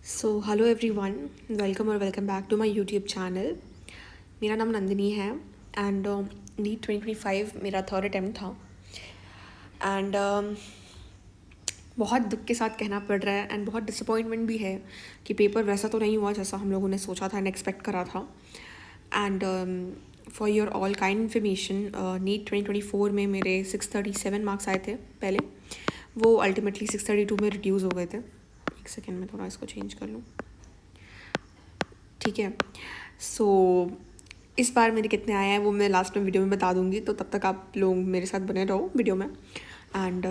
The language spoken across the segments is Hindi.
So hello everyone, welcome back to my YouTube channel. मेरा नाम नंदिनी है एंड नीट 2025 मेरा थर्ड अटैम्प्ट था एंड बहुत दुख के साथ कहना पड़ रहा है एंड बहुत डिसअपॉइंटमेंट भी है कि पेपर वैसा तो नहीं हुआ जैसा हम लोगों ने सोचा था एंड एक्सपेक्ट करा था। And for your all kind information, NEET 2024 में मेरे 637 मार्क्स आए थे पहले, वो अल्टीमेटली 632 में रिड्यूस हो गए थे। एक सेकेंड में थोड़ा इसको चेंज कर लूँ, ठीक है। सो इस बार मेरे कितने आए हैं वो मैं लास्ट में वीडियो में बता दूंगी, तो तब तक आप लोग मेरे साथ बने रहो वीडियो में। एंड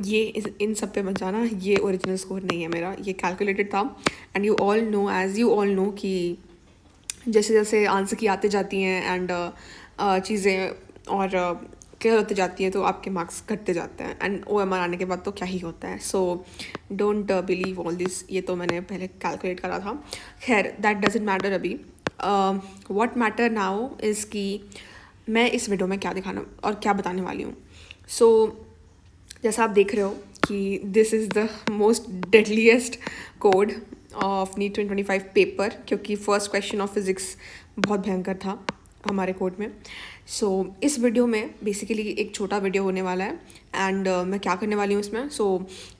ये इन सब पे मत जाना, ये ओरिजिनल स्कोर नहीं है मेरा, ये कैलकुलेटेड था। And you all know, as you all know कि जैसे जैसे आंसर की आते जाती हैं एंड चीज़ें और क्लियर होते जाती हैं तो आपके मार्क्स घटते जाते हैं एंड OMR आने के बाद तो क्या ही होता है। So don't believe all this, ये तो मैंने पहले कैलकुलेट करा था। खैर दैट डजेंट मैटर अभी। व्हाट मैटर नाउ इज़ कि मैं इस वीडियो में क्या दिखाना और क्या बताने वाली हूँ। सो जैसा आप देख रहे हो कि this is the most deadliest code of NEET 2025 paper, क्योंकि फर्स्ट क्वेश्चन ऑफ फिज़िक्स बहुत भयंकर था हमारे कोड में। सो इस वीडियो में बेसिकली एक छोटा वीडियो होने वाला है एंड मैं क्या करने वाली हूँ इसमें।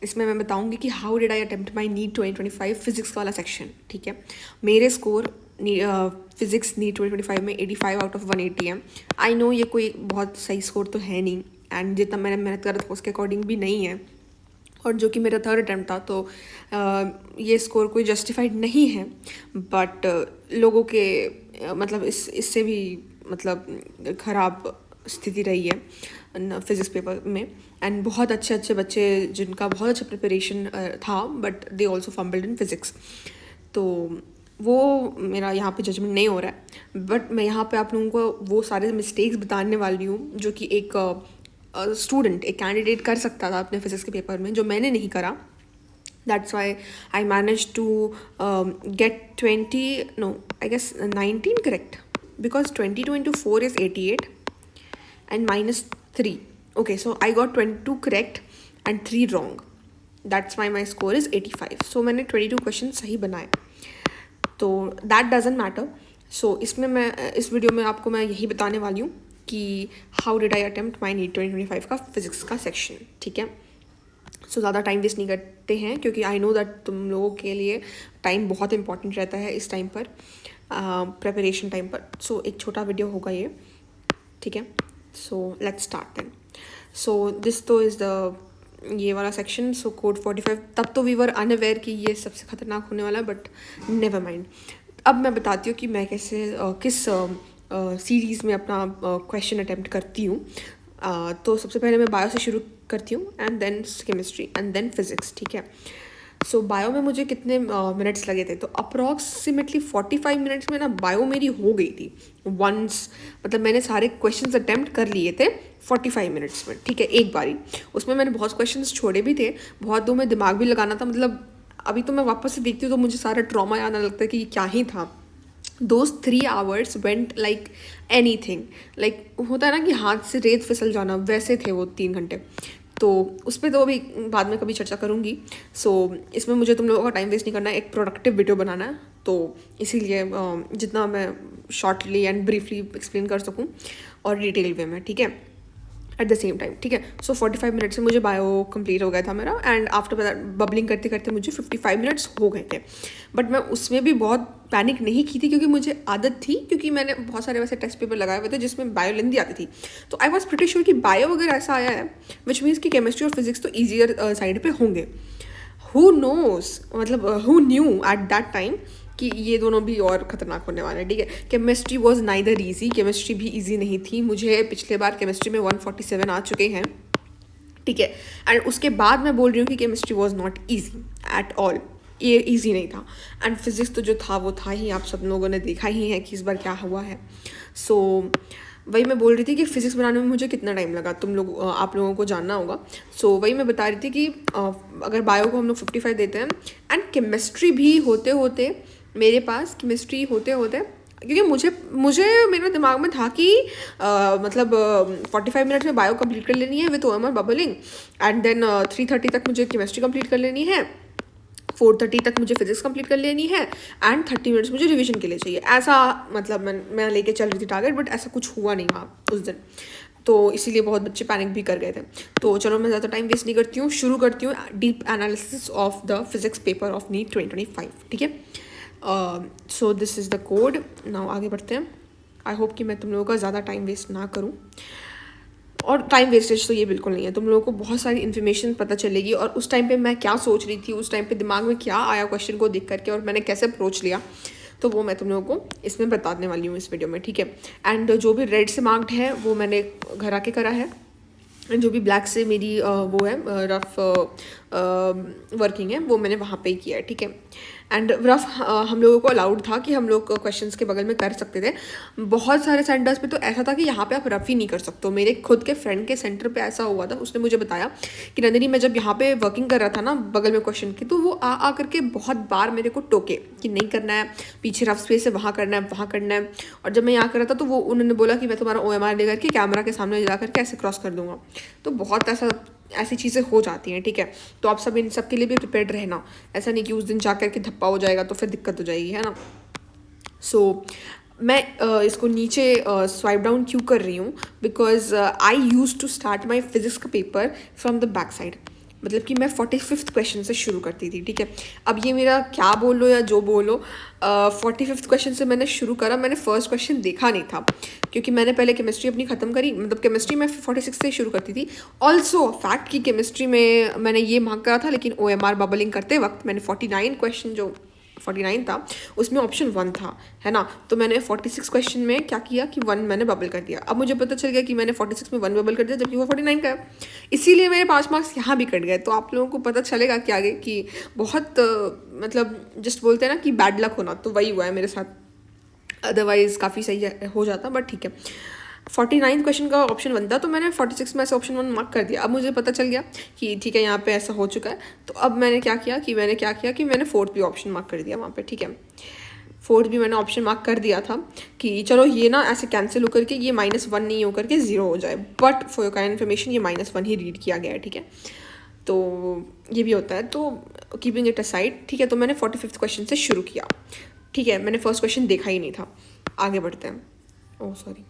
इसमें मैं बताऊँगी कि how did I attempt my NEET 2025 physics वाला सेक्शन, ठीक है। मेरे स्कोर फिज़िक्स नीट 2025 में 85 आउट ऑफ 180 है। आई नो ये कोई बहुत सही स्कोर तो है नहीं एंड जितना मैंने मेहनत करा था उसके अकॉर्डिंग भी नहीं है, और जो कि मेरा थर्ड अटैम्प्ट था, तो ये स्कोर कोई जस्टिफाइड नहीं है। बट लोगों के मतलब इससे भी मतलब ख़राब स्थिति रही है फिज़िक्स पेपर में एंड बहुत अच्छे अच्छे बच्चे जिनका बहुत अच्छा प्रिपरेशन था but they also fumbled in physics. तो वो मेरा यहाँ पे जजमेंट नहीं हो रहा है, बट मैं यहाँ पे आप लोगों को वो सारे मिस्टेक्स बताने वाली हूँ जो कि एक स्टूडेंट, एक कैंडिडेट कर सकता था अपने फिज़िक्स के पेपर में, जो मैंने नहीं करा। That's why I manage to get 20, no, I guess 19 correct, because 22 into 4 is 88 and minus 3. Okay, so I got 22 correct and 3 wrong. That's why my score is 85. So मैंने 22 क्वेश्चन सही बनाए, तो दैट डजेंट मैटर। सो इसमें मैं इस वीडियो में आपको मैं यही बताने वाली हूँ कि how did I attempt my NEET 2025 का फिज़िक्स का सेक्शन, ठीक है। सो ज़्यादा टाइम वेस्ट नहीं करते हैं क्योंकि आई नो दैट तुम लोगों के लिए टाइम बहुत इंपॉर्टेंट रहता है इस टाइम पर, प्रेपरेशन टाइम पर। सो एक छोटा वीडियो होगा ये, ठीक है। So let's start then. So this तो इज़ द ये वाला सेक्शन। सो कोड 45, तब तो वी वर अनअवेयर कि ये सबसे ख़तरनाक होने वाला है, बट नेवर माइंड। अब मैं बताती हूँ कि मैं कैसे किस सीरीज़ में अपना क्वेश्चन अटेम्प्ट करती हूँ। तो सबसे पहले मैं बायो से शुरू करती हूँ and then chemistry and then physics, ठीक है। सो बायो में मुझे कितने मिनट्स लगे थे, तो अप्रॉक्सीमेटली 45 मिनट्स में ना बायो मेरी हो गई थी वंस। मतलब मैंने सारे क्वेश्चंस अटेम्प्ट कर लिए थे 45 मिनट्स में, ठीक है, एक बारी। उसमें मैंने बहुत क्वेश्चंस छोड़े भी थे, बहुत दो में दिमाग भी लगाना था। मतलब अभी तो मैं वापस से देखती हूँ तो मुझे सारा ट्रॉमा याद आने लगता है कि क्या ही था। Those 3 hours went like anything, like होता है ना कि हाथ से रेत फिसल जाना, वैसे थे वो 3 घंटे। तो उस पर तो अभी बाद में कभी चर्चा करूँगी। सो इसमें मुझे तुम लोगों का टाइम वेस्ट नहीं करना है, एक प्रोडक्टिव वीडियो बनाना है, तो इसीलिए जितना मैं शॉर्टली एंड ब्रीफली एक्सप्लेन कर सकूँ और डिटेल वे में, ठीक है, एट द सेम टाइम, ठीक है। सो 45 मिनट्स में मुझे बायो कंप्लीट हो गया था मेरा एंड आफ्टर बबलिंग करते करते मुझे 55 मिनट्स हो गए थे। बट मैं उसमें भी बहुत पैनिक नहीं की थी क्योंकि मुझे आदत थी, क्योंकि मैंने बहुत सारे वैसे टेस्ट पेपर लगाए हुए थे जिसमें बायो लेंदी आती थी। तो आई वॉज प्रिटी श्योर कि बायो अगर ऐसा आया है विच मीन्स कि केमिस्ट्री और फिजिक्स तो ईजियर साइड पे होंगे। हु नोस, मतलब who knew at that time कि ये दोनों भी और ख़तरनाक होने वाले हैं, ठीक है। Chemistry was neither easy, chemistry भी ईजी नहीं थी। मुझे पिछले बार केमिस्ट्री में 147 आ चुके हैं, ठीक है। एंड उसके बाद मैं बोल रही हूँ कि chemistry was not easy at all, ये ईजी नहीं था। एंड फिज़िक्स तो जो था वो था ही, आप सब लोगों ने देखा ही है कि इस बार क्या हुआ है। सो वही मैं बोल रही थी कि फ़िज़िक्स बनाने में मुझे कितना टाइम लगा, आप लोगों को जानना होगा। सो वही मैं बता रही थी कि अगर बायो को हम लोग 55 देते हैं एंड केमिस्ट्री भी होते होते मेरे पास, केमिस्ट्री होते होते, क्योंकि मुझे मेरे दिमाग में था कि मतलब 45 मिनट्स में बायो कंप्लीट कर लेनी है with OMR bubbling and then 3:30 तक मुझे केमिस्ट्री कंप्लीट कर लेनी है। 4:30 तक मुझे फिजिक्स कंप्लीट कर लेनी है एंड 30 मिनट्स मुझे रिवीजन के लिए चाहिए। ऐसा मतलब मैं लेके चल रही थी टारगेट, बट ऐसा कुछ हुआ नहीं वहाँ उस दिन, तो इसीलिए बहुत बच्चे पैनिक भी कर गए थे। तो चलो मैं ज़्यादा टाइम वेस्ट नहीं करती हूँ, शुरू करती हूँ deep analysis of the physics paper of NEET 2025। ठीक है, so this is the code. Now आगे बढ़ते हैं। आई होप कि मैं तुम लोगों का ज़्यादा टाइम वेस्ट ना करूँ, और टाइम वेस्टेज तो ये बिल्कुल नहीं है, तुम लोगों को बहुत सारी इन्फॉर्मेशन पता चलेगी, और उस टाइम पे मैं क्या सोच रही थी, उस टाइम पे दिमाग में क्या आया क्वेश्चन को देख करके, और मैंने कैसे अप्रोच लिया, तो वो मैं तुम लोगों को इसमें बताने वाली हूँ इस वीडियो में। ठीक है, एंड जो भी रेड से मार्क्ड है वो मैंने घर आके करा है, एंड जो भी ब्लैक से मेरी वो है रफ वर्किंग है, वो मैंने वहाँ पे ही किया है। ठीक है, एंड रफ हम लोगों को अलाउड था कि हम लोग क्वेश्चंस के बगल में कर सकते थे। बहुत सारे सेंटर्स पे तो ऐसा था कि यहाँ पे आप रफ ही नहीं कर सकते हो। मेरे खुद के फ्रेंड के सेंटर पे ऐसा हुआ था, उसने मुझे बताया कि नंदिनी, मैं जब यहाँ पे वर्किंग कर रहा था ना बगल में क्वेश्चन के, तो वो आ करके बहुत बार मेरे को टोके कि नहीं करना है, पीछे रफ स्पेस है, वहाँ करना है, वहाँ करना है। और जब मैं यहाँ कर रहा था तो वो उन्होंने बोला कि मैं तुम्हारा OMR ले करके कैमरा के सामने जा करके ऐसे क्रॉस कर दूंगा। तो बहुत ऐसी चीज़ें हो जाती हैं। ठीक है, तो आप सब इन सब के लिए भी प्रिपेयर्ड रहना, ऐसा नहीं कि उस दिन जा करके धप्पा हो जाएगा तो फिर दिक्कत हो जाएगी, है ना। सो मैं इसको नीचे स्वाइप डाउन क्यों कर रही हूँ, because I use to start my physics का paper from the back side, मतलब कि मैं 45th क्वेश्चन से शुरू करती थी। ठीक है, अब ये मेरा क्या बोलो या जो बोलो, 45th क्वेश्चन से मैंने शुरू करा। मैंने फर्स्ट क्वेश्चन देखा नहीं था, क्योंकि मैंने पहले केमिस्ट्री अपनी ख़त्म करी, मतलब केमिस्ट्री में 46 से शुरू करती थी। ऑल्सो फैक्ट कि केमिस्ट्री में मैंने ये मार्क करा था, लेकिन OMR बबलिंग करते वक्त मैंने 49 क्वेश्चन जो 49 था उसमें ऑप्शन 1 था, है ना। तो मैंने 46 क्वेश्चन में क्या किया कि 1 मैंने बबल कर दिया। अब मुझे पता चल गया कि मैंने 46 में 1 बबल कर दिया, जबकि वो 49 का है, इसीलिए मेरे 5 मार्क्स यहाँ भी कट गए। तो आप लोगों को पता चलेगा कि आगे कि बहुत मतलब जस्ट बोलते हैं ना कि बैड लक होना, तो वही हुआ है मेरे साथ। अदरवाइज़ काफ़ी सही हो जाता, बट ठीक है। 49 क्वेश्चन का ऑप्शन 1 था, तो मैंने 46 में ऐसे ऑप्शन 1 मार्क कर दिया। अब मुझे पता चल गया कि ठीक है यहाँ पे ऐसा हो चुका है, तो अब मैंने क्या किया कि मैंने 4th भी ऑप्शन मार्क कर दिया वहाँ पे। ठीक है, 4th भी मैंने ऑप्शन मार्क कर दिया था कि चलो ये ना ऐसे कैंसिल होकर के ये -1 नहीं होकर के 0 हो जाए, but for your kind information ये -1 ही रीड किया गया है। ठीक है, तो ये भी होता है, तो कीपिंग इट असाइड। ठीक है, तो मैंने 45th क्वेश्चन से शुरू किया। ठीक है, मैंने फर्स्ट क्वेश्चन देखा ही नहीं था। आगे बढ़ते हैं। Oh sorry.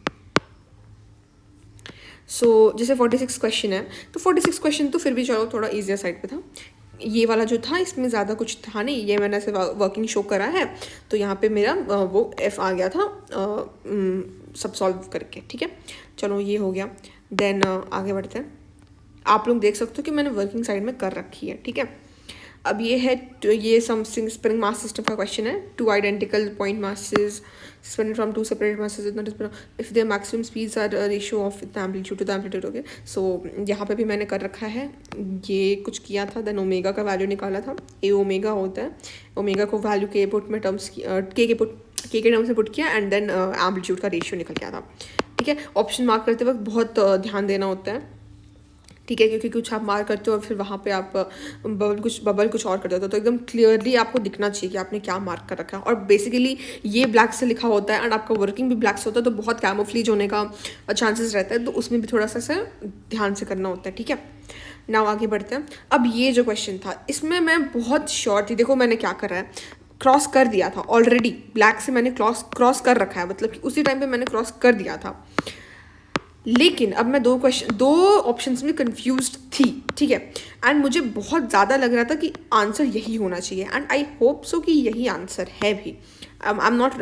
सो जैसे 46 क्वेश्चन है, तो 46 क्वेश्चन तो फिर भी चलो थोड़ा ईजियर साइड पे था। ये वाला जो था इसमें ज़्यादा कुछ था नहीं, ये मैंने ऐसे वर्किंग शो करा है, तो यहाँ पे मेरा वो F आ गया था सब सॉल्व करके। ठीक है, चलो ये हो गया। देन आगे बढ़ते हैं। आप लोग देख सकते हो कि मैंने वर्किंग साइड में कर रखी है। ठीक है, अब ये है ये समथिंग स्प्रिंग मास सिस्टम का क्वेश्चन है। 2 identical point masses suspended from 2 separate masses if their maximum speeds are a ratio of the amplitude to the amplitude। Okay, so यहाँ पे भी मैंने कर रखा है, ये कुछ किया था। देन ओमेगा का वैल्यू निकाला था, ए ओमेगा होता है, ओमेगा को वैल्यू के पुट में टर्म्स के टर्म्स में पुट किया, एंड देन एम्पलीट्यूड का रेशियो निकल गया था। ठीक है, ऑप्शन मार्क करते वक्त बहुत ध्यान देना होता है। ठीक है, क्योंकि कुछ आप मार्क करते हो और फिर वहाँ पे आप बबल कुछ और कर देते हो, तो एकदम क्लियरली आपको दिखना चाहिए कि आपने क्या मार्क कर रखा है। और बेसिकली ये ब्लैक से लिखा होता है, एंड आपका वर्किंग भी ब्लैक से होता है, तो बहुत कैमोफ्लेज होने का चांसेस रहता है, तो उसमें भी थोड़ा सा ध्यान से करना होता है। ठीक है, नाउ आगे बढ़ते हैं। अब ये जो क्वेश्चन था इसमें मैं बहुत श्योर थी। देखो मैंने क्या करा है, क्रॉस कर दिया था ऑलरेडी, ब्लैक से मैंने क्रॉस कर रखा है, मतलब कि उसी टाइम पे मैंने क्रॉस कर दिया था। लेकिन अब मैं दो ऑप्शंस में कंफ्यूज थी। ठीक है, एंड मुझे बहुत ज़्यादा लग रहा था कि आंसर यही होना चाहिए, एंड आई होप सो कि यही आंसर है भी। आई एम नॉट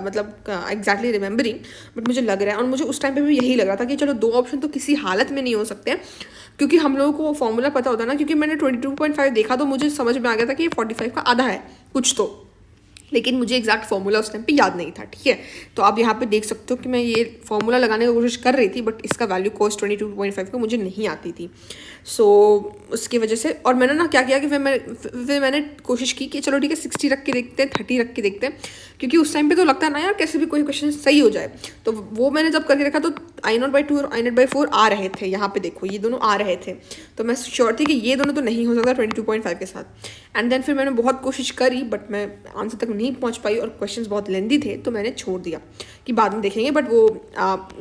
मतलब एग्जैक्टली रिमेंबरिंग, बट मुझे लग रहा है, और मुझे उस टाइम पे भी यही लग रहा था कि चलो 2 ऑप्शन तो किसी हालत में नहीं हो सकते, क्योंकि हम लोगों को फॉर्मूला पता होता ना। क्योंकि मैंने 22.5 देखा तो मुझे समझ में आ गया था कि ये 45 का आधा है कुछ तो, लेकिन मुझे एग्जैक्ट फॉर्मूला उस टाइम पे याद नहीं था। ठीक है, तो आप यहाँ पे देख सकते हो कि मैं ये फॉर्मूला लगाने की कोशिश कर रही थी, बट इसका वैल्यू कोस 22.5 का मुझे नहीं आती थी। सो उसकी वजह से, और मैंने ना क्या किया कि फिर मैंने कोशिश की कि चलो ठीक है 60 रख के देखते हैं, 30 रख के देखते हैं, क्योंकि उस टाइम पे तो लगता है ना यार कैसे भी कोई क्वेश्चन सही हो जाए। तो वो मैंने जब करके रखा तो I0/2 और I0/4 आ रहे थे, यहाँ पे देखो ये दोनों आ रहे थे, तो मैं श्योर थी कि ये दोनों तो नहीं हो सकता 22.5 के साथ। एंड देन फिर मैंने बहुत कोशिश करी, बट मैं आंसर तक नहीं पहुंच पाई और क्वेश्चंस बहुत लेंदी थे तो मैंने छोड़ दिया कि बाद में देखेंगे, बट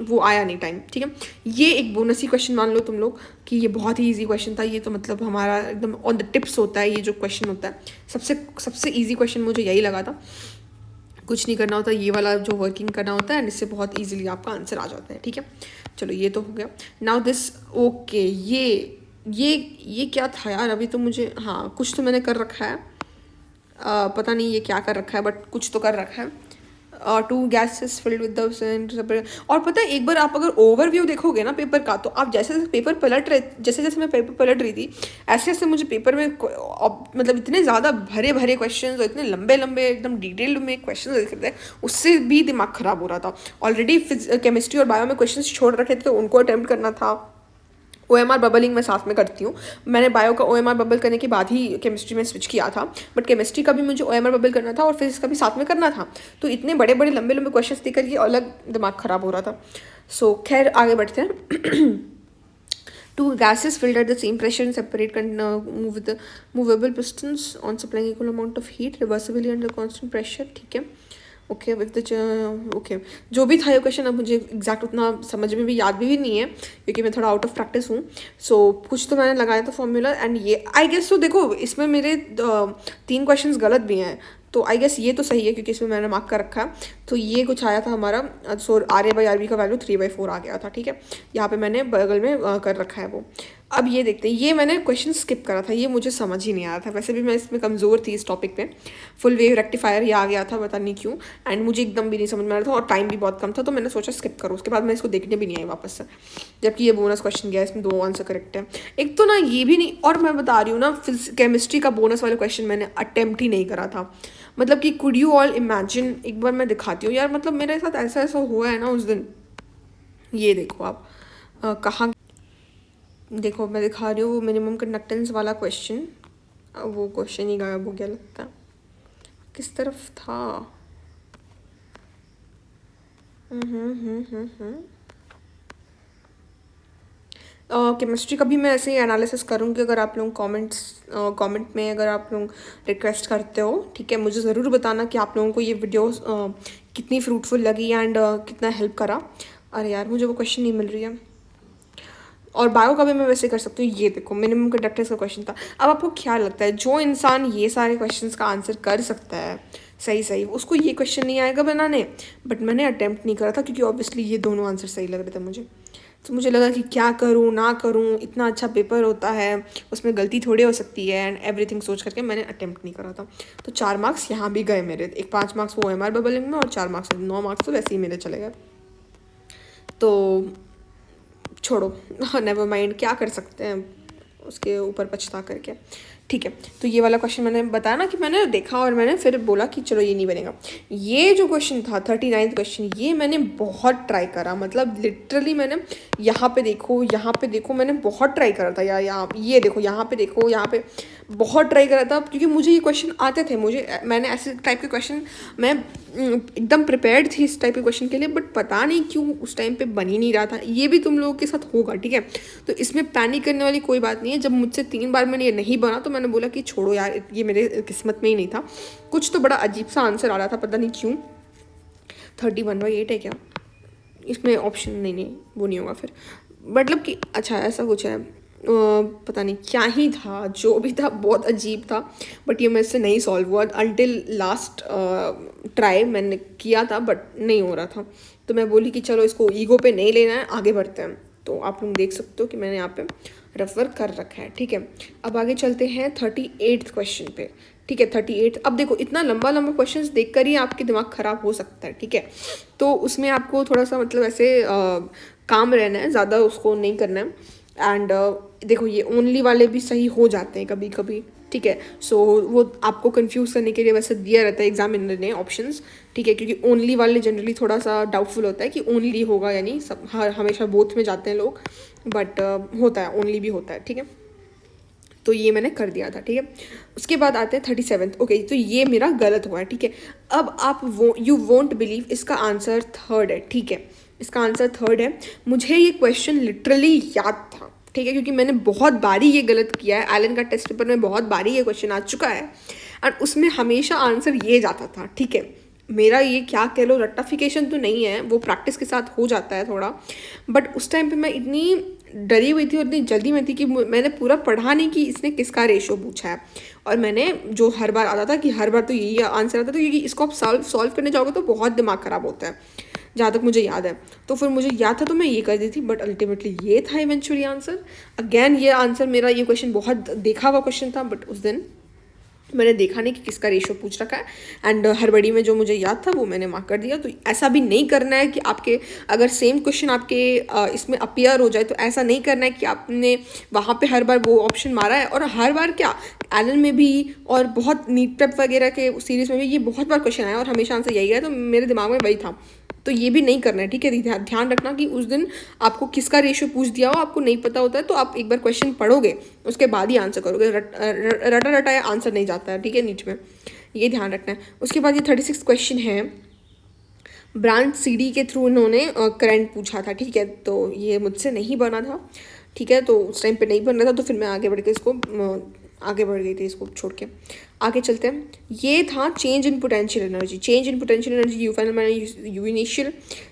वो आया नहीं टाइम, ठीक है। ये एक बोनस ही क्वेश्चन मान लो तुम लोग कि ये बहुत ही ईजी क्वेश्चन था। ये तो मतलब हमारा एकदम ऑन द टिप्स होता है ये जो क्वेश्चन होता है, सबसे ईजी क्वेश्चन मुझे यही लगा था। कुछ नहीं करना होता, ये वाला जो वर्किंग करना होता है एंड इससे बहुत ईजिली आपका आंसर आ जाता है, ठीक है। चलो ये तो हो गया। नाउ दिस, ओके, ये क्या था यार, अभी तो मुझे, हाँ कुछ तो मैंने कर रखा है, पता नहीं ये क्या कर रखा है, बट कुछ तो कर रखा है। 2 गैसेस फिल्ड विद द, और पता है एक बार आप अगर ओवरव्यू देखोगे ना पेपर का, तो आप जैसे जैसे पेपर पलट रहे, जैसे जैसे मैं पेपर पलट रही थी, ऐसे ऐसे मुझे पेपर में मतलब इतने ज़्यादा भरे भरे क्वेश्चंस और इतने लंबे लंबे एकदम डिटेल्ड में क्वेश्चन दिख रहे थे, उससे भी दिमाग ख़राब हो रहा था। ऑलरेडी केमिस्ट्री और बायो में क्वेश्चन छोड़ रखे थे तो उनको अटैम्प्ट करना था। OMR बबलिंग मैं साथ में करती हूँ, मैंने बायो का OMR बबल करने के बाद ही केमिस्ट्री में स्विच किया था, बट केमिस्ट्री का भी मुझे OMR बबल करना था और फिजिक्स का भी साथ में करना था। तो इतने बड़े बड़े लंबे लंबे क्वेश्चंस देकर ये अलग दिमाग ख़राब हो रहा था। सो खैर आगे बढ़ते हैं। 2 gases filled at the same pressure and separate can move with the movable pistons on supplying equal amount of heat reversibly under constant pressure, ठीक है। ओके विद द, ओके जो भी था ये क्वेश्चन, अब मुझे एग्जैक्ट उतना समझ में भी याद भी नहीं है क्योंकि मैं थोड़ा आउट ऑफ प्रैक्टिस हूँ। सो कुछ तो मैंने लगाया था फॉर्मूला एंड ये आई गेस, तो देखो इसमें मेरे 3 क्वेश्चंस गलत भी हैं, तो आई गेस ये तो सही है क्योंकि इसमें मैंने मार्क कर रखा है। तो ये कुछ आया था हमारा, सो RA/RB का वैल्यू 3/4 आ गया था, ठीक है। यहाँ पे मैंने बगल में कर रखा है वो। अब ये देखते हैं, ये मैंने क्वेश्चन स्किप करा था, ये मुझे समझ ही नहीं आया था, वैसे भी मैं इसमें कमज़ोर थी इस टॉपिक पे। फुल वेव रेक्टिफायर ये आ गया था, पता नहीं क्यों, एंड मुझे एकदम भी नहीं समझ में आ रहा था और टाइम भी बहुत कम था, तो मैंने सोचा स्किप करो। उसके बाद मैं इसको देखने भी नहीं आई वापस से, जबकि ये बोनस क्वेश्चन गया, इसमें 2 आंसर करेक्ट है। एक तो ना ये भी नहीं, और मैं बता रही हूँ ना केमिस्ट्री का बोनस वाले क्वेश्चन मैंने अटेम्प्ट ही नहीं करा था। मतलब कि कुड यू ऑल इमेजिन, एक बार मैं दिखाती हूँ यार, मतलब मेरे साथ ऐसा ऐसा हुआ है ना उस दिन। ये देखो आप, कहाँ देखो मैं दिखा रही हूँ, वो मिनिमम कंडक्टेंस वाला क्वेश्चन, वो क्वेश्चन ही गायब हो गया लगता है। किस तरफ था? केमिस्ट्री का भी मैं ऐसे ही एनालिसिस करूँगी, अगर आप लोग कमेंट में अगर आप लोग रिक्वेस्ट करते हो, ठीक है, मुझे ज़रूर बताना कि आप लोगों को ये वीडियो कितनी फ्रूटफुल लगी एंड कितना हेल्प करा। अरे यार मुझे वो क्वेश्चन नहीं मिल रही है। और बायो का भी मैं वैसे कर सकती हूँ। ये देखो मिनिमम कंडक्टेंस का क्वेश्चन था। अब आपको क्या लगता है, जो इंसान ये सारे क्वेश्चंस का आंसर कर सकता है सही उसको ये क्वेश्चन नहीं आएगा बनाने? बट मैंने अटेम्प्ट नहीं करा था क्योंकि ऑब्वियसली ये दोनों आंसर सही लग रहे थे मुझे। तो मुझे लगा कि क्या करूँ ना करूँ, इतना अच्छा पेपर होता है, उसमें गलती थोड़ी हो सकती है एंड एवरीथिंग सोच करके मैंने अटेम्प्ट नहीं करा था। तो 4 मार्क्स यहाँ भी गए मेरे, एक 5 मार्क्स वो OMR बबलिंग में और 4 मार्क्स 9 मार्क्स तो वैसे ही मेरे चले गए। तो छोड़ो, नेवर माइंड, क्या कर सकते हैं उसके ऊपर पछता करके, ठीक है। तो ये वाला क्वेश्चन मैंने बताया ना कि मैंने देखा और मैंने फिर बोला कि चलो ये नहीं बनेगा। ये जो क्वेश्चन था 39th क्वेश्चन, ये मैंने बहुत ट्राई करा, मतलब लिटरली मैंने यहाँ पे देखो मैंने बहुत ट्राई करा था यार, यहाँ ये देखो, यहाँ पे देखो, यहाँ पे बहुत ट्राई करा था क्योंकि मुझे ये क्वेश्चन आते थे। मैंने ऐसे टाइप के क्वेश्चन, मैं एकदम प्रिपेयर्ड थी इस टाइप के क्वेश्चन के लिए, बट पता नहीं क्यों उस टाइम पे बन ही नहीं रहा था। ये भी तुम लोगों के साथ होगा, ठीक है। तो इसमें पैनिक करने वाली कोई बात नहीं है। जब मुझसे 3 बार मैंने ये नहीं बना तो मैंने बोला कि छोड़ो यार, ये मेरे किस्मत में ही नहीं था। कुछ तो बड़ा अजीब सा आंसर आ रहा था, पता नहीं क्यों। 31/8 है क्या इसमें ऑप्शन? नहीं वो नहीं होगा फिर, मतलब कि अच्छा ऐसा कुछ है, पता नहीं क्या ही था, जो भी था बहुत अजीब था। बट ये मेरे से नहीं सॉल्व हुआ अनटिल लास्ट ट्राई मैंने किया था, बट नहीं हो रहा था। तो मैं बोली कि चलो इसको ईगो पे नहीं लेना है, आगे बढ़ते हैं। तो आप लोग देख सकते हो कि मैंने यहाँ पे रफ वर्क कर रखा है, ठीक है। अब आगे चलते हैं 38th क्वेश्चन पे, ठीक है। 38, अब देखो इतना लंबा क्वेश्चंस देखकर ही आपके दिमाग ख़राब हो सकता है, ठीक है। तो उसमें आपको थोड़ा सा मतलब ऐसे काम रहना है, ज़्यादा उसको नहीं करना है। एंड देखो ये ओनली वाले भी सही हो जाते हैं कभी कभी, ठीक है। सो वो आपको कंफ्यूज करने के लिए वैसे दिया रहता है एग्जामिनर ने ऑप्शंस, ठीक है, क्योंकि ओनली वाले जनरली थोड़ा सा डाउटफुल होता है कि ओनली होगा यानी सब, हमेशा बोथ में जाते हैं लोग, बट होता है, ओनली भी होता है, ठीक है। तो ये मैंने कर दिया था, ठीक है। उसके बाद आते हैं 37th, ओके। तो ये मेरा गलत हुआ है, ठीक है। अब आप यू वोंट बिलीव, इसका आंसर 3rd है, ठीक है। इसका आंसर 3rd है। मुझे ये क्वेश्चन लिटरली याद था, ठीक है, क्योंकि मैंने बहुत बारी ये गलत किया है। एलन का टेस्ट पेपर में बहुत बारी ये क्वेश्चन आ चुका है एंड उसमें हमेशा आंसर ये जाता था, ठीक है। मेरा ये क्या कह लो रट्टाफिकेशन तो नहीं है, वो प्रैक्टिस के साथ हो जाता है थोड़ा, बट उस टाइम पे मैं इतनी डरी हुई थी और इतनी जल्दी में थी कि मैंने पूरा पढ़ा नहीं कि इसने किसका रेशो पूछा है। और मैंने जो हर बार आता था कि हर बार तो यही आंसर आता था, क्योंकि इसको आप सॉल्व करने जाओगे तो बहुत दिमाग ख़राब होता है, जहाँ तक मुझे याद है। तो फिर मुझे याद था तो मैं ये कर दी थी, बट अल्टीमेटली ये था इवेंचुअली आंसर। अगेन ये आंसर मेरा ये क्वेश्चन बहुत देखा हुआ क्वेश्चन था, बट उस दिन मैंने देखा नहीं कि किसका रेशो पूछ रखा है, एंड हड़बड़ी में जो मुझे याद था वो मैंने मार्क कर दिया। तो ऐसा भी नहीं करना है कि आपके अगर सेम क्वेश्चन आपके इसमें अपीयर हो जाए तो ऐसा नहीं करना है कि आपने वहाँ पे हर बार वो ऑप्शन मारा है। और हर बार क्या, एलन में भी और बहुत नीट प्रेप वगैरह के सीरीज़ में भी ये बहुत बार क्वेश्चन आया और हमेशा आंसर यही है, तो मेरे दिमाग में वही था। तो ये भी नहीं करना है, ठीक है। ध्यान रखना कि उस दिन आपको किसका रेशियो पूछ दिया हो, आपको नहीं पता होता है तो आप एक बार क्वेश्चन पढ़ोगे उसके बाद ही आंसर करोगे। रटा रटाया आंसर नहीं जाता है, ठीक है, नीच में, ये ध्यान रखना है। उसके बाद ये 36 क्वेश्चन है, ब्रांच सीडी के थ्रू इन्होंने करंट पूछा था, ठीक है। तो ये मुझसे नहीं बना था, ठीक है, तो उस टाइम पे नहीं बन रहा था, तो फिर मैं आगे बढ़ के इसको आगे बढ़ गई थी, इसको छोड़ के आगे चलते हैं। ये था change in potential energy. Change in potential energy U final minus U initial,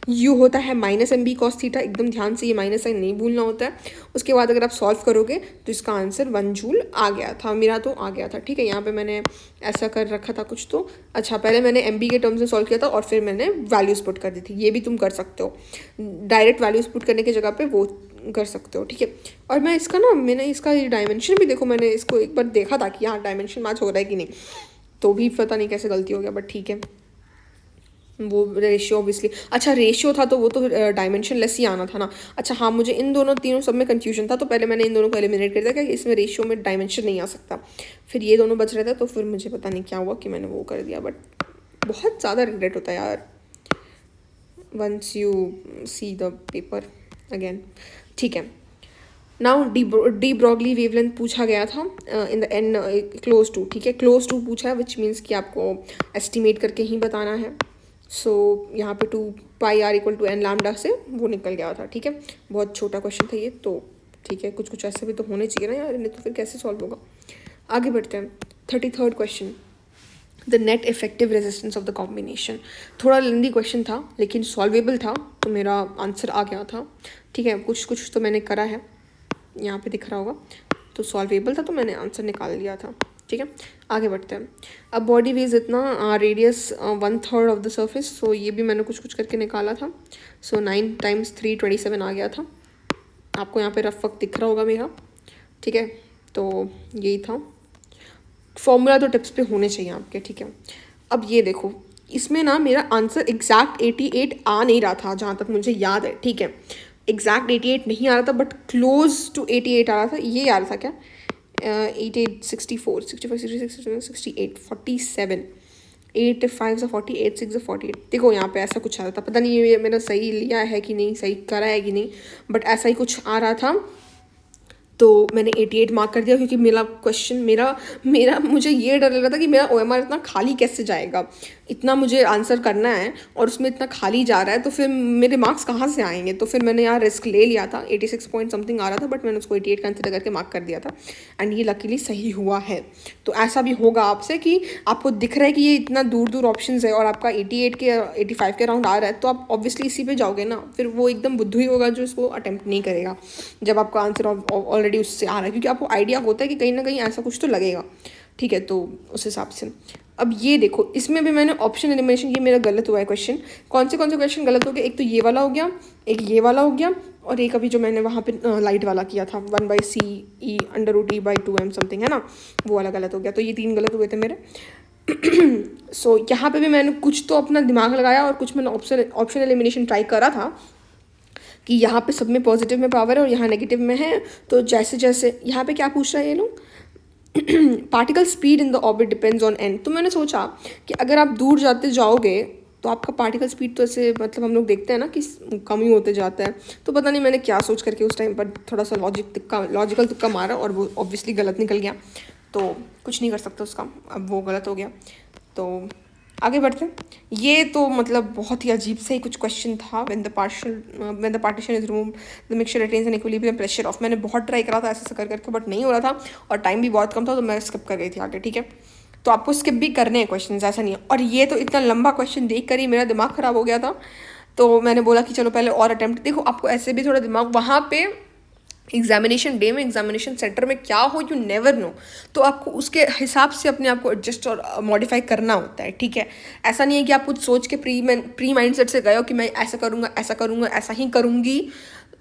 U होता है minus M B cos theta, एकदम ध्यान से ये माइनस साइन नहीं भूलना होता है। उसके बाद अगर आप सॉल्व करोगे तो इसका आंसर 1 जूल आ गया था, मेरा तो आ गया था, ठीक है। यहाँ पे मैंने ऐसा कर रखा था कुछ, तो अच्छा पहले मैंने एम बी के टर्म्स में सॉल्व किया था और फिर मैंने वैल्यूज पुट कर दी थी। ये भी तुम कर सकते हो, डायरेक्ट वैल्यूज पुट करने की जगह पे वो कर सकते हो, ठीक है। और मैं इसका ना, मैंने इसका ये डायमेंशन भी देखो, मैंने इसको एक बार देखा था कि यहाँ डायमेंशन मैच हो रहा है कि नहीं, तो भी पता नहीं कैसे गलती हो गया, बट ठीक है। वो रेशियो ऑब्वियसली, अच्छा रेशियो था तो वो तो डायमेंशन लेस ही आना था ना। अच्छा हाँ, मुझे इन दोनों तीनों सब में कंफ्यूजन था, तो पहले मैंने इन दोनों को एलिमिनेट कर दिया कि इसमें रेशियो में डायमेंशन नहीं आ सकता। फिर ये दोनों बच रहे थे, तो फिर मुझे पता नहीं क्या हुआ कि मैंने वो कर दिया, बट बहुत ज़्यादा रिग्रेट होता है यार once you see the paper again, ठीक है। नाउ डी ब्रॉगली वेवलेंथ पूछा गया था in the N close to, ठीक है, क्लोज टू पूछा है, विच मीन्स कि आपको एस्टिमेट करके ही बताना है। सो यहाँ पे 2 pi R equal to N lambda से वो निकल गया था, ठीक है। बहुत छोटा क्वेश्चन था ये, तो ठीक है, कुछ कुछ ऐसे भी तो होने चाहिए ना यार, नहीं तो फिर कैसे सॉल्व होगा। आगे बढ़ते हैं, 33rd question, the net effective resistance of the combination. थोड़ा लेंदी क्वेश्चन था लेकिन सॉल्वेबल था, तो मेरा आंसर आ गया था, ठीक है। कुछ कुछ तो मैंने करा है, यहाँ पे दिख रहा होगा, तो सॉल्वेबल था तो मैंने आंसर निकाल लिया था, ठीक है। आगे बढ़ते हैं। अब बॉडी वेज इतना, रेडियस 1/3 ऑफ द सर्फेस, सो ये भी मैंने कुछ कुछ करके निकाला था। सो 9 × 3 27 आ गया था, आपको यहाँ पे रफ वक्त दिख रहा होगा मेरा, ठीक है। तो यही था फॉर्मूला, तो टिप्स पे होने चाहिए आपके, ठीक है। अब ये देखो, इसमें ना मेरा आंसर एग्जैक्ट 88 आ नहीं रहा था जहाँ तक मुझे याद है, ठीक है। एग्जैक्ट 88 नहीं आ रहा था, बट क्लोज टू 88 आ रहा था। ये आ रहा था क्या, 88 64 65 66 68 47 8 5 48 6 48, देखो यहाँ पे ऐसा कुछ आ रहा था। पता नहीं ये मेरा सही लिया है कि नहीं, सही करा है कि नहीं, बट ऐसा ही कुछ आ रहा था। तो मैंने 88 मार्क कर दिया, क्योंकि मेरा क्वेश्चन मेरा मुझे ये डर लग रहा था कि मेरा OMR इतना खाली कैसे जाएगा, इतना मुझे आंसर करना है और उसमें इतना खाली जा रहा है, तो फिर मेरे मार्क्स कहाँ से आएंगे। तो फिर मैंने यार रिस्क ले लिया था, 86 पॉइंट समथिंग आ रहा था, बट मैंने उसको 88 कंसिडर करके मार्क कर दिया था, एंड ये लकीली सही हुआ है। तो ऐसा भी होगा आपसे कि आपको दिख रहा है कि ये इतना दूर दूर ऑप्शन है और आपका 88 के 85 के अराउंड आ रहा है, तो आप ऑब्वियसली इसी पे जाओगे ना। फिर वो एकदम बुद्धू ही होगा जो इसको अटेम्प्ट नहीं करेगा जब आपका आंसर ऑलरेडी उससे आ रहा है, क्योंकि आपको आइडिया होता है कि कहीं ना कहीं ऐसा कुछ तो लगेगा, ठीक है। तो उस हिसाब से अब ये देखो, इसमें भी मैंने ऑप्शन एलिमिनेशन, ये मेरा गलत हुआ है क्वेश्चन। कौन से क्वेश्चन गलत हो गए, एक तो ये वाला हो गया, एक ये वाला हो गया, और एक अभी जो मैंने वहाँ पे लाइट वाला किया था 1/CE √E/2m समथिंग, है ना, वो वाला गलत हो गया। तो ये 3 गलत हुए थे मेरे। सो यहाँ पे भी मैंने कुछ तो अपना दिमाग लगाया और कुछ मैंने ऑप्शन एलिमिनेशन ट्राई करा था कि यहाँ पे सब में पॉजिटिव में पावर है और यहाँ नेगेटिव में है। तो जैसे जैसे यहाँ पे क्या पूछ रहा है ये लोग, particle speed in the orbit depends on n। तो मैंने सोचा कि अगर आप दूर जाते जाओगे तो आपका पार्टिकल स्पीड तो ऐसे, मतलब हम लोग देखते हैं ना कि कम ही होते जाता है। तो पता नहीं मैंने क्या सोच करके उस टाइम पर थोड़ा सा लॉजिकल तुक्का मारा और वो ऑब्वियसली गलत निकल गया, तो कुछ नहीं कर सकता उसका, अब वो गलत हो गया। तो आगे बढ़ते हैं। ये तो मतलब बहुत ही अजीब से ही कुछ क्वेश्चन था। When the partition is removed the mixture attains an equilibrium pressure of. मैंने बहुत ट्राई करा था ऐसे कर करके, बट नहीं हो रहा था और टाइम भी बहुत कम था, तो मैं स्किप कर गई थी आगे, ठीक है। तो आपको स्किप भी करने हैं क्वेश्चन, ऐसा नहीं है। और ये तो इतना लंबा क्वेश्चन देख कर ही मेरा दिमाग ख़राब हो गया था, तो मैंने बोला कि चलो पहले और अटैम्प्ट। देखो आपको ऐसे भी थोड़ा दिमाग वहाँ पे एग्जामिनेशन डे में, एग्जामिनेशन सेंटर में क्या हो यू नेवर नो, तो आपको उसके हिसाब से अपने आप को एडजस्ट और मॉडिफाई करना होता है, ठीक है। ऐसा नहीं है कि आप कुछ सोच के प्री माइंडसेट से गए हो कि मैं ऐसा करूँगा, ऐसा करूँगा, ऐसा ही करूँगी,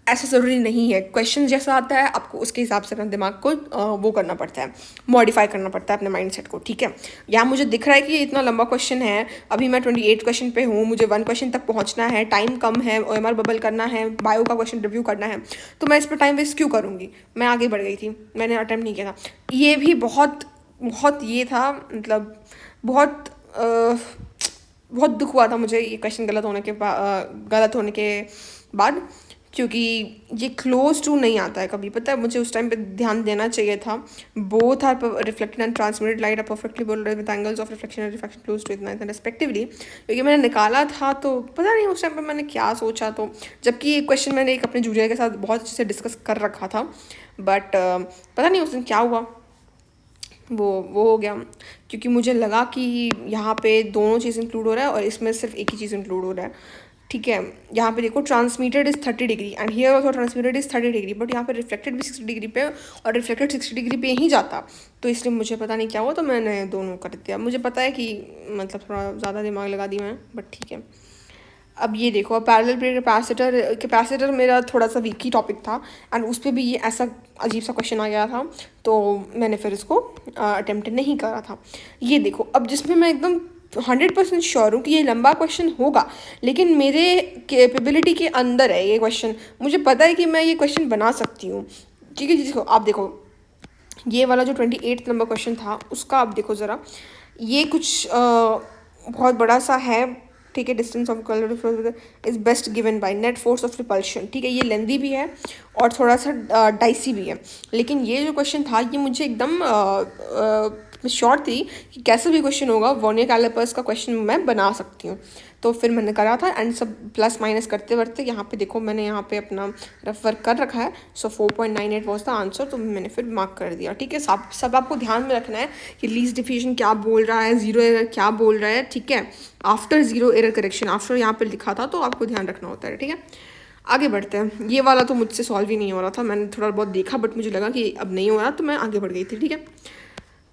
ऐसा ज़रूरी नहीं है। क्वेश्चन जैसा आता है आपको उसके हिसाब से अपने दिमाग को वो करना पड़ता है, मॉडिफाई करना पड़ता है अपने माइंडसेट को, ठीक है। यहाँ मुझे दिख रहा है कि ये इतना लंबा क्वेश्चन है, अभी मैं 28 क्वेश्चन पे हूँ, मुझे 1 क्वेश्चन तक पहुँचना है, टाइम कम है, OMR बबल करना है, बायो का क्वेश्चन रिव्यू करना है, तो मैं इस पर टाइम वेस्ट क्यों करूँगी। मैं आगे बढ़ गई थी, मैंने अटैम्प्ट नहीं किया था। ये भी बहुत बहुत ये था, मतलब बहुत बहुत दुख हुआ था मुझे ये क्वेश्चन गलत होने के बाद, क्योंकि ये क्लोज टू नहीं आता है कभी, पता है। मुझे उस टाइम पे ध्यान देना चाहिए था। Both are reflected and transmitted light are perfectly bold with angles of reflection and refraction close to इतना रेस्पेक्टिवली, क्योंकि मैंने निकाला था, तो पता नहीं उस टाइम पे मैंने क्या सोचा। तो जबकि ये क्वेश्चन मैंने एक अपने जूनियर के साथ बहुत अच्छे से डिस्कस कर रखा था, बट पता नहीं उस दिन क्या हुआ, वो हो गया। क्योंकि मुझे लगा कि यहाँ पे दोनों चीज़ इंक्लूड हो रहा है और इसमें सिर्फ एक ही चीज़ इंक्लूड हो रहा है, ठीक है। यहाँ पे देखो transmitted is 30 degree and here also transmitted is 30 degree, but यहाँ पे रिफ्लेक्टेड भी 60 डिग्री पे और रिफ्लेक्टेड 60 डिग्री पे ही जाता, तो इसलिए मुझे पता नहीं क्या हुआ, तो मैंने दोनों कर दिया। मुझे पता है कि मतलब थोड़ा ज़्यादा दिमाग लगा दी मैं, बट ठीक है। अब ये देखो पैरेलल प्लेट कैपेसिटर मेरा थोड़ा सा वीक ही टॉपिक था एंड उस पर भी ये ऐसा अजीब सा क्वेश्चन आ गया था, तो मैंने फिर इसको अटेम्प्ट नहीं करा था। ये देखो अब जिसमें मैं एकदम 100% श्योर हूँ कि ये लंबा क्वेश्चन होगा, लेकिन मेरे कैपेबिलिटी के अंदर है ये क्वेश्चन, मुझे पता है कि मैं ये क्वेश्चन बना सकती हूँ, ठीक है। जिसको आप देखो ये वाला जो 28 नंबर क्वेश्चन था उसका आप देखो ज़रा, ये कुछ बहुत बड़ा सा है, ठीक है। Distance of colour is best given by net force of repulsion, ठीक है। ये लेंदी भी है और थोड़ा सा डाइसी भी है, लेकिन ये जो क्वेश्चन था ये मुझे एकदम श्योर थी कि कैसे भी क्वेश्चन होगा वर्नियर कैलिपर्स का क्वेश्चन मैं बना सकती हूँ, तो फिर मैंने करा था एंड सब प्लस माइनस करते करते यहाँ पे देखो मैंने यहाँ पे अपना रफ वर्क कर रखा है। सो 4.98 वॉज द आंसर, तो मैंने फिर मार्क कर दिया, ठीक है। सब आपको ध्यान में रखना है कि लीस्ट डिफिनेशन क्या बोल रहा है, जीरो एरर क्या बोल रहा है, ठीक है। After zero error correction after यहाँ पर लिखा था, तो आपको ध्यान रखना होता है, ठीक है। आगे बढ़ते हैं। ये वाला तो मुझसे सॉल्व ही नहीं हो रहा था, मैंने थोड़ा बहुत देखा बट मुझे लगा कि अब नहीं हो रहा, तो मैं आगे बढ़ गई थी, ठीक है।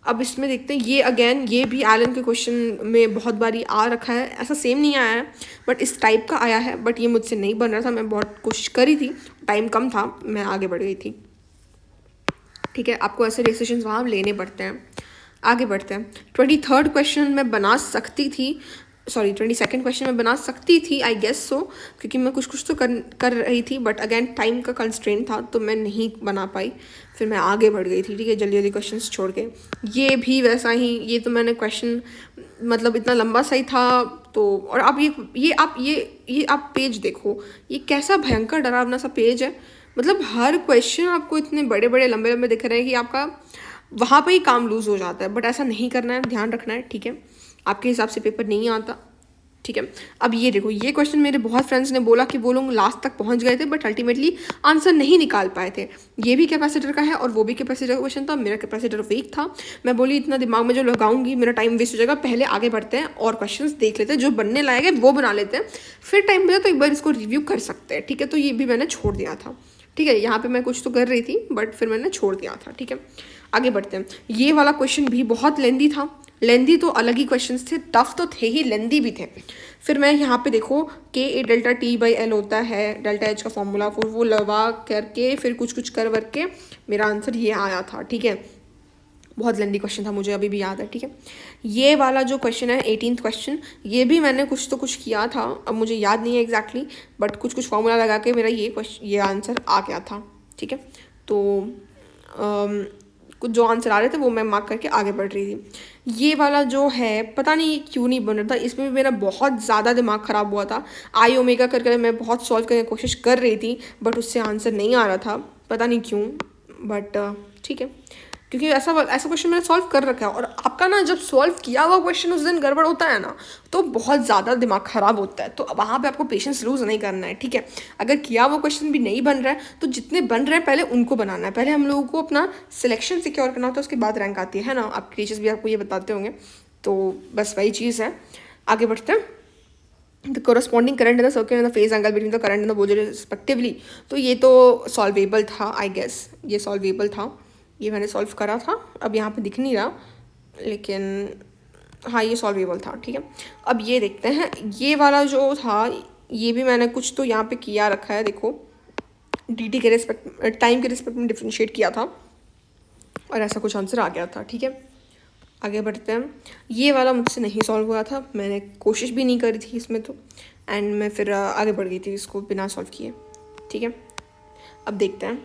अब इसमें देखते हैं, ये अगेन ये भी एलन के क्वेश्चन में बहुत बारी आ रखा है, ऐसा सेम नहीं आया है बट इस टाइप का आया है, बट ये मुझसे नहीं बन रहा था, मैं बहुत कोशिश करी थी, टाइम कम था, मैं आगे बढ़ गई थी, ठीक है। आपको ऐसे डिसीजंस वहाँ लेने पड़ते हैं। आगे बढ़ते हैं। 23rd क्वेश्चन मैं बना सकती थी, 22nd क्वेश्चन में बना सकती थी आई गेस सो, क्योंकि मैं कुछ तो कर रही थी, बट अगेन टाइम का कंस्ट्रेंट था तो मैं नहीं बना पाई, फिर मैं आगे बढ़ गई थी, ठीक है, जल्दी जल्दी क्वेश्चंस छोड़ के। ये भी वैसा ही, ये तो मैंने क्वेश्चन मतलब इतना लंबा सा ही था, तो और आप ये आप पेज देखो, ये कैसा भयंकर डरावना सा पेज है, मतलब हर क्वेश्चन आपको इतने बड़े बड़े लंबे लंबे दिख रहे हैं कि आपका वहाँ पे ही काम लूज़ हो जाता है, बट ऐसा नहीं करना है, ध्यान रखना है, ठीक है। आपके हिसाब से पेपर नहीं आता, ठीक है। अब ये देखो, ये क्वेश्चन मेरे बहुत फ्रेंड्स ने बोला कि वो लोग लास्ट तक पहुंच गए थे बट अल्टीमेटली आंसर नहीं निकाल पाए थे। ये भी कैपेसिटर का है और वो भी कैपेसिटर का क्वेश्चन था, मेरा कैपेसिटर वीक था, मैं बोली इतना दिमाग में जो लगाऊंगी मेरा टाइम वेस्ट हो जाएगा, पहले आगे बढ़ते हैं और क्वेश्चन देख लेते हैं, जो बनने लायक है वो बना लेते हैं, फिर टाइम बचा तो एक बार इसको रिव्यू कर सकते हैं, ठीक है। तो ये भी मैंने छोड़ दिया था, ठीक है। यहाँ पे मैं कुछ तो कर रही थी बट फिर मैंने छोड़ दिया था, ठीक है। आगे बढ़ते हैं। ये वाला क्वेश्चन भी बहुत लेंदी था, लेंदी तो अलग ही क्वेश्चंस थे, टफ तो थे ही, लेंदी भी थे। फिर मैं यहाँ पे देखो K/Δt/L होता है, डेल्टा एच का फॉर्मूला, फिर वो लगा करके फिर कुछ कर वर्क के मेरा आंसर ये आया था, ठीक है। बहुत लेंदी क्वेश्चन था, मुझे अभी भी याद है, ठीक है। ये वाला जो क्वेश्चन है 18th क्वेश्चन, ये भी मैंने कुछ किया था, अब मुझे याद नहीं है एग्जैक्टली, बट कुछ फॉर्मूला लगा के मेरा ये आंसर आ गया था, ठीक है। तो कुछ जो आंसर आ रहे थे वो मैं मार्क करके आगे बढ़ रही थी। ये वाला जो है पता नहीं क्यों नहीं बन रहा था, इसमें भी मेरा बहुत ज़्यादा दिमाग ख़राब हुआ था, आई ओमेगा कर मैं बहुत सॉल्व करने की कोशिश कर रही थी बट उससे आंसर नहीं आ रहा था, पता नहीं क्यों, बट ठीक है, क्योंकि ऐसा ऐसा क्वेश्चन मैंने सॉल्व कर रखा है। और आपका ना जब सॉल्व किया हुआ क्वेश्चन उस दिन गड़बड़ होता है ना, तो बहुत ज़्यादा दिमाग ख़राब होता है। तो वहाँ पे आपको पेशेंस लूज़ नहीं करना है, ठीक है। अगर किया हुआ क्वेश्चन भी नहीं बन रहा है तो जितने बन रहे हैं पहले उनको बनाना है। पहले हम लोगों को अपना सिलेक्शन सिक्योर करना होता है, उसके बाद रैंक आती है ना। आपके टीचर्स भी आपको ये बताते होंगे। तो बस वही चीज़ है। आगे बढ़ते हैं। The corresponding current in the circuit and the phase angle between the current and the Bollinger respectively। तो ये तो सॉल्वेबल था, आई गेस ये सॉल्वेबल था, ये मैंने सॉल्व करा था। अब यहाँ पे दिख नहीं रहा, लेकिन हाँ ये सॉल्वेबल था, ठीक है। अब ये देखते हैं, ये वाला जो था ये भी मैंने कुछ तो यहाँ पे किया रखा है, देखो dt के रिस्पेक्ट, टाइम के रिस्पेक्ट में डिफ्रेंशिएट किया था और ऐसा कुछ आंसर आ गया था, ठीक है। आगे बढ़ते हैं। ये वाला मुझसे नहीं सॉल्व हुआ था, मैंने कोशिश भी नहीं करी थी इसमें तो, एंड मैं फिर आगे बढ़ गई थी इसको बिना सॉल्व किए, ठीक है। अब देखते हैं।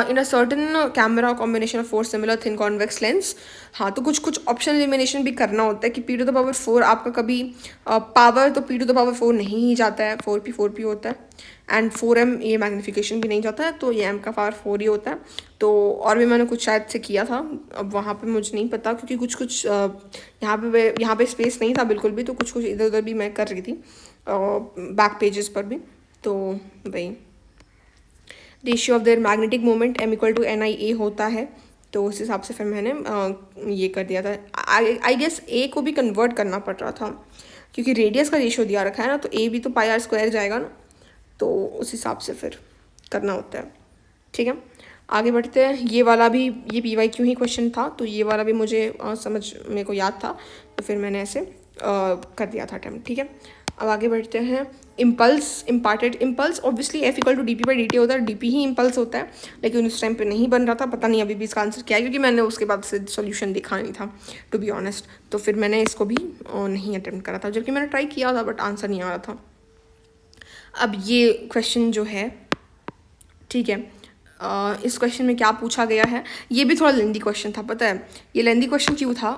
In a certain camera combination of 4 similar thin convex lens. हाँ, तो कुछ कुछ ऑप्शन एलिमिनेशन भी करना होता है कि p टू द पावर 4 आपका कभी पावर तो p टू द पावर 4 नहीं ही जाता है, 4p होता है। एंड 4m ये मैग्नीफिकेशन भी नहीं जाता है, तो ये m का पावर 4 ही होता है। तो और भी मैंने कुछ शायद से किया था, अब वहाँ पे मुझे नहीं पता, क्योंकि कुछ कुछ यहाँ पे स्पेस नहीं था बिल्कुल भी, तो कुछ कुछ इधर उधर भी मैं कर रही थी बैक पेजेस पर भी। तो वही ratio of their magnetic moment m equal to NIA होता है, तो उस हिसाब से फिर मैंने ये कर दिया था। आई गेस a को भी कन्वर्ट करना पड़ रहा था, क्योंकि रेडियस का रेशियो दिया रखा है ना, तो a भी तो πr² जाएगा ना, तो उस हिसाब से फिर करना होता है, ठीक है। आगे बढ़ते हैं। ये वाला भी ये PYQ ही क्वेश्चन था, तो ये वाला भी मुझे समझ मेरे को याद था, तो फिर मैंने ऐसे कर दिया था अटैम्प्ट, ठीक है। अब आगे बढ़ते हैं। Impulse, imparted impulse obviously F equal to DP/dt होता है, DP ही इम्पल्स होता है, लेकिन उस टाइम पे नहीं बन रहा था, पता नहीं अभी भी इसका आंसर क्या है, क्योंकि मैंने उसके बाद से सॉल्यूशन देखा नहीं था टू बी ऑनेस्ट। तो फिर मैंने इसको भी नहीं अटैम्प्ट करा था, जबकि मैंने ट्राई किया था बट आंसर नहीं आ रहा था। अब ये क्वेश्चन जो है, ठीक है, इस क्वेश्चन में क्या पूछा गया है, ये भी थोड़ा लेंदी क्वेश्चन था, पता है। ये लेंदी क्वेश्चन क्यों था,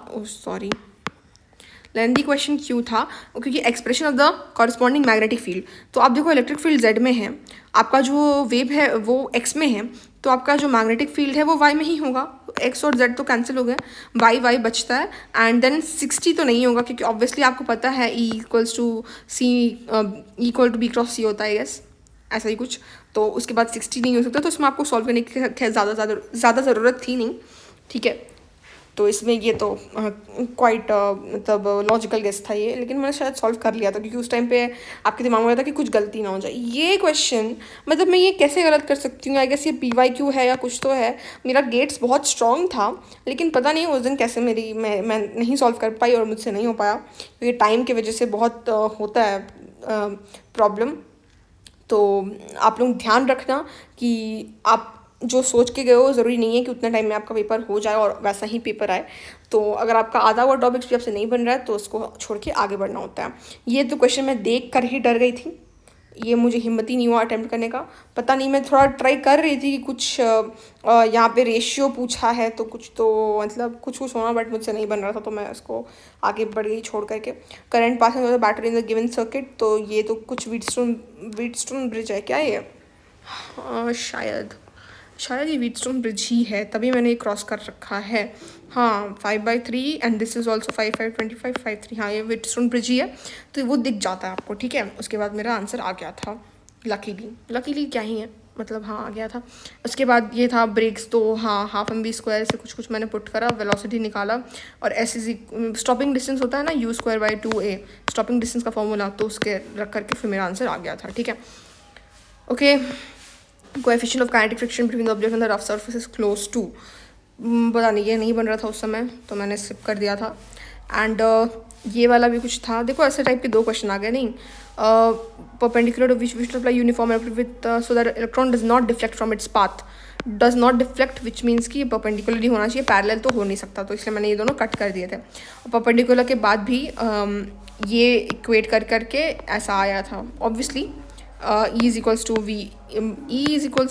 लेंदी क्वेश्चन क्यों था, क्योंकि expression of the corresponding magnetic field. तो आप देखो इलेक्ट्रिक फील्ड Z में है, आपका जो वेव है वो X में है, तो आपका जो मैग्नेटिक फील्ड है वो Y में ही होगा। X और Z तो कैंसिल हो गए, Y बचता है, एंड देन 60 तो नहीं होगा, क्योंकि ऑब्वियसली आपको पता है E equals to B cross C होता है, यस ऐसा ही कुछ। तो उसके बाद 60 नहीं हो सकता, तो इसमें आपको सॉल्व करने की ज़्यादा ज़रूरत थी नहीं, ठीक है। तो इसमें ये तो क्वाइट मतलब लॉजिकल गेस था ये, लेकिन मैंने शायद सॉल्व कर लिया था, क्योंकि उस टाइम पे आपके दिमाग में था कि कुछ गलती ना हो जाए। ये क्वेश्चन मतलब मैं ये कैसे गलत कर सकती हूँ, आई गेस ये PYQ है या कुछ तो है। मेरा गेट्स बहुत स्ट्रॉन्ग था, लेकिन पता नहीं उस दिन कैसे मैं नहीं सॉल्व कर पाई और मुझसे नहीं हो पाया, क्योंकि टाइम की वजह से बहुत होता है प्रॉब्लम। तो आप लोग ध्यान रखना कि आप जो सोच के गए हो ज़रूरी नहीं है कि उतना टाइम में आपका पेपर हो जाए और वैसा ही पेपर आए। तो अगर आपका आधा हुआ टॉपिक्स भी आपसे नहीं बन रहा है तो उसको छोड़ के आगे बढ़ना होता है। ये तो क्वेश्चन मैं देख कर ही डर गई थी, ये मुझे हिम्मत ही नहीं हुआ अटैम्प्ट करने का। पता नहीं, मैं थोड़ा ट्राई कर रही थी कि कुछ यहाँ पे रेशियो पूछा है तो कुछ तो मतलब कुछ होना, बट मुझसे नहीं बन रहा था, तो मैं उसको आगे बढ़ गई छोड़ करके। Current passing the battery in the given circuit, तो ये तो कुछ व्हीटस्टोन ब्रिज है क्या ये? शायद ये व्हीटस्टोन ब्रिज ही है, तभी मैंने ये क्रॉस कर रखा है। हाँ 5/3 एंड दिस इज़ ऑल्सो 5/5 5/3, हाँ ये व्हीटस्टोन ब्रिज ही है, तो वो दिख जाता है आपको, ठीक है। उसके बाद मेरा आंसर आ गया था, लकीली क्या ही है, मतलब हाँ आ गया था। उसके बाद ये था ब्रेक्स, तो हाँ ½ mv² से कुछ मैंने पुट करा, वेलोसिटी निकाला, और एस इज स्टॉपिंग डिस्टेंस होता है ना U²/2a स्टॉपिंग डिस्टेंस का फॉर्मूला, तो उसके रख करके फिर मेरा आंसर आ गया था, ठीक है। Okay, coefficient of kinetic friction between the object and the rough surface is close to, पता नहीं ये नहीं बन रहा था उस समय, तो मैंने स्किप कर दिया था। एंड ये वाला भी कुछ था, देखो ऐसे टाइप के 2 क्वेश्चन आ गए। नहीं, perpendicular to which apply uniform with so that electron does not deflect from its path, does not deflect which means कि परपेंडिकुलरली होना चाहिए, पैरेलल तो हो नहीं सकता, तो इसलिए मैंने ये दोनों कट कर दिए थे। परपेंडिकुलर के बाद भी ये इक्वेट कर करके ऐसा आया था obviously. E is equals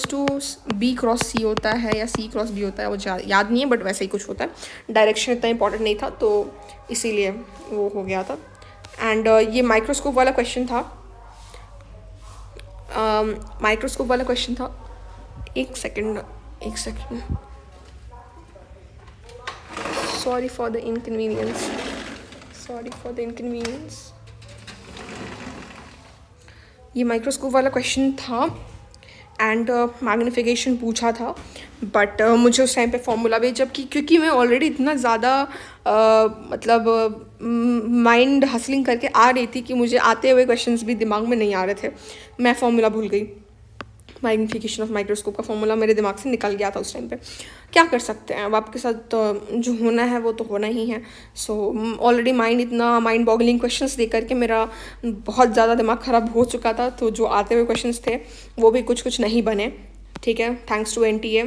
to B cross C होता है या C क्रॉस B होता है, वो याद नहीं है, बट वैसे ही कुछ होता है। डायरेक्शन इतना इंपॉर्टेंट नहीं था, तो इसीलिए वो हो गया था। एंड ये माइक्रोस्कोप वाला क्वेश्चन था, एक second sorry for the inconvenience, sorry for the inconvenience. ये माइक्रोस्कोप वाला क्वेश्चन था एंड मैग्नीफिकेशन पूछा था, बट मुझे उस टाइम पे फॉर्मूला भी, जबकि क्योंकि मैं ऑलरेडी इतना ज़्यादा मतलब माइंड हसलिंग करके आ रही थी कि मुझे आते हुए क्वेश्चंस भी दिमाग में नहीं आ रहे थे, मैं फॉर्मूला भूल गई। मैग्नीफिकेशन ऑफ माइक्रोस्कोप का फॉर्मूला मेरे दिमाग से निकल गया था उस टाइम पे। क्या कर सकते हैं, अब आपके साथ जो होना है वो तो होना ही है। So already mind boggling questions दे करके मेरा बहुत ज़्यादा दिमाग ख़राब हो चुका था, तो जो आते हुए क्वेश्चंस थे वो भी कुछ नहीं बने। ठीक है, थैंक्स टू NTA।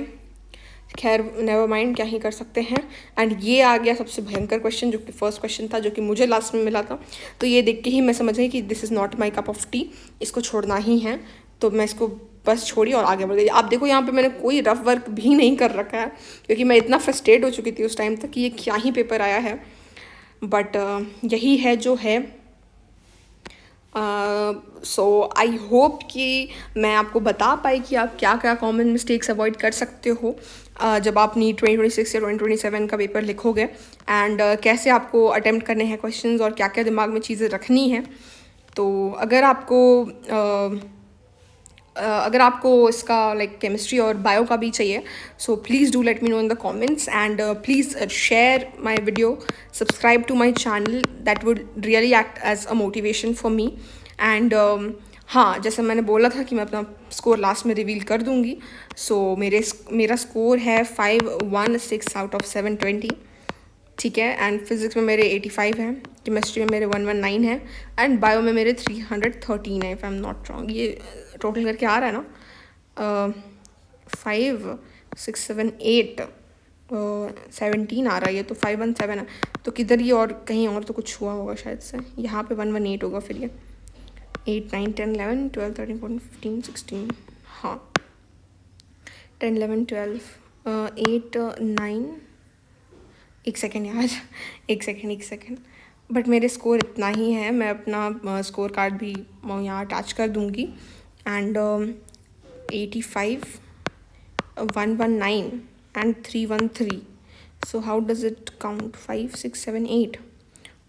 खैर नेवर माइंड, क्या ही कर सकते हैं। एंड ये आ गया सबसे भयंकर क्वेश्चन, जो कि फर्स्ट क्वेश्चन था, जो कि मुझे लास्ट में मिला था। तो ये देख के ही मैं समझ गई कि this is not my cup of T, इसको छोड़ना ही है। तो मैं इसको बस छोड़ी और आगे बढ़ गई। आप देखो यहाँ पे मैंने कोई रफ वर्क भी नहीं कर रखा है, क्योंकि मैं इतना फ्रस्ट्रेट हो चुकी थी उस टाइम तक कि ये क्या ही पेपर आया है। बट यही है जो है। सो आई होप कि मैं आपको बता पाई कि आप क्या क्या कॉमन मिस्टेक्स अवॉइड कर सकते हो जब आप नीट 2026 या 2027 का पेपर लिखोगे, एंड कैसे आपको अटेम्प्ट करने हैं क्वेश्चंस और क्या क्या दिमाग में चीज़ें रखनी है। तो अगर आपको इसका लाइक केमिस्ट्री और बायो का भी चाहिए, so please do let me know in the comments, and please share my video, subscribe to my channel, that would really act as a motivation for me. And हाँ, जैसे मैंने बोला था कि मैं अपना स्कोर लास्ट में रिवील कर दूँगी। सो मेरा स्कोर है 516 आउट ऑफ 720। ठीक है, एंड फिज़िक्स में मेरे 85 हैं, केमिस्ट्री में मेरे 119 है, एंड बायो में मेरे 313 है, if I am not wrong. ये टोटल करके आ रहा है ना 5 6 7 8 17 आ रहा है, ये तो 517 है। तो किधर ये और कहीं और तो कुछ हुआ होगा शायद से, यहाँ पे 118 होगा, फिर ये 8 9 10 11 12 13 14 15 16, हाँ 10 11 12 8 9, एक सेकेंड यार, एक सेकेंड। बट मेरे स्कोर इतना ही है, मैं अपना स्कोर कार्ड भी यहाँ अटैच कर दूँगी। And 85 119 and 313। So how does it count? 5 6 7 8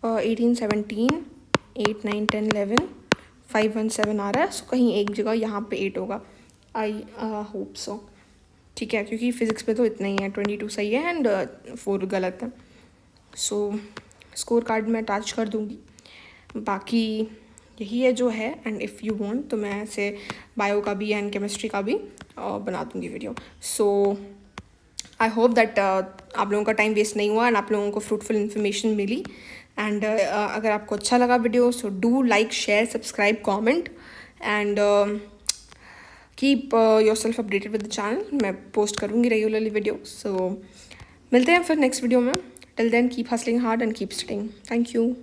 18 17 8 9 10 11 517 आ रहा है। सो कहीं एक जगह यहाँ पे 8 होगा, आई होप सो। ठीक है, क्योंकि फिज़िक्स में तो इतना ही है, 22 सही है एंड 4 गलत है। सो स्कोर कार्ड में अटैच कर दूँगी। बाकी यही है जो है, एंड इफ़ यू वांट तो मैं ऐसे बायो का भी एंड केमिस्ट्री का भी बना दूँगी video. So I hope that आप लोगों का टाइम वेस्ट नहीं हुआ एंड आप लोगों को फ्रूटफुल इन्फॉर्मेशन मिली। एंड अगर आपको अच्छा लगा video, so do like share subscribe comment and keep yourself updated with the channel. मैं पोस्ट करूँगी रेगुलरली वीडियो। सो मिलते हैं फिर नेक्स्ट वीडियो में। Till then keep hustling hard and keep studying. Thank you.